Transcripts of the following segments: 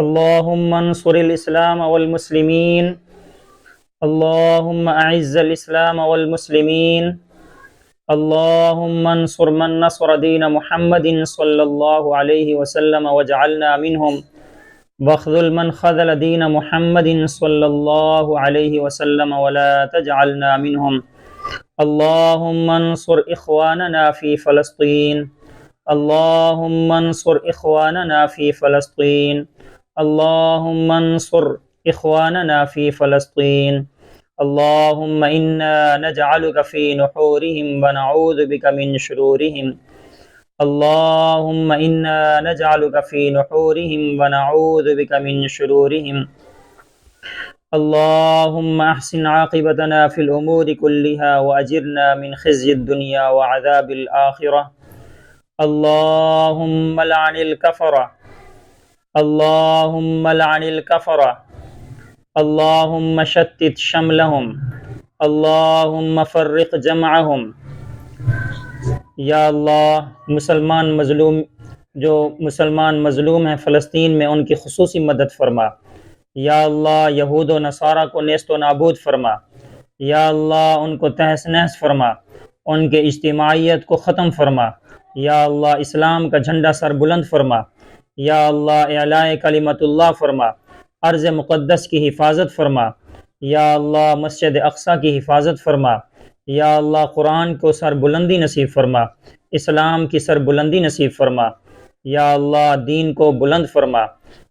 اللهم انصر الإسلام والمسلمين. اللهم أعز الإسلام والمسلمين. اللهم انصر من نصر دين محمد صلى الله عليه وسلم واجعلنا منهم، واخذل من خذل دين محمد صلى الله عليه وسلم ولا تجعلنا منهم. اللهم انصر إخواننا في فلسطين. اللهم انصر إخواننا في فلسطين. اللهم انصر إخواننا في فلسطين. اللهم إنا نجعلك في نحورهم ونعوذ بك من شرورهم. اللهم إنا نجعلك في نحورهم ونعوذ بك من شرورهم. اللهم أحسن عاقبتنا في الأمور كلها وأجرنا من خزي الدنيا وعذاب الآخرة. اللهم لعن الكفرة. اللهم لعن الكفرة. اللهم شتت شملهم. اللهم فرق جمعهم. یا اللہ جو مسلمان مظلوم ہیں فلسطین میں، ان کی خصوصی مدد فرما. یا اللہ یہود و نصارہ کو نیست و نابود فرما. یا اللہ ان کو تہس نہس فرما، ان کے اجتماعیت کو ختم فرما. یا اللہ اسلام کا جھنڈا سر بلند فرما. یا اللہ اعلاء کلمت اللہ فرما. ارض مقدس کی حفاظت فرما. یا اللہ مسجد اقصی کی حفاظت فرما. یا اللہ قرآن کو سر بلندی نصیب فرما، اسلام کی سر بلندی نصیب فرما. یا اللہ دین کو بلند فرما.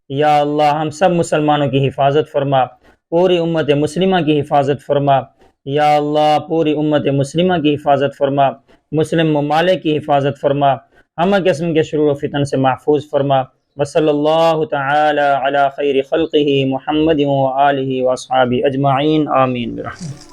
یا اللہ ہم سب مسلمانوں کی حفاظت فرما، پوری امت مسلمہ کی حفاظت فرما. یا اللہ پوری امت مسلمہ کی حفاظت فرما، مسلم ممالک کی حفاظت فرما، ہم قسم کے شرور و فتن سے محفوظ فرما. وصلی اللہ تعالی علی خیر خلقہ محمد و آلہ و اصحابہ اجمعین، آمین برحمتہ.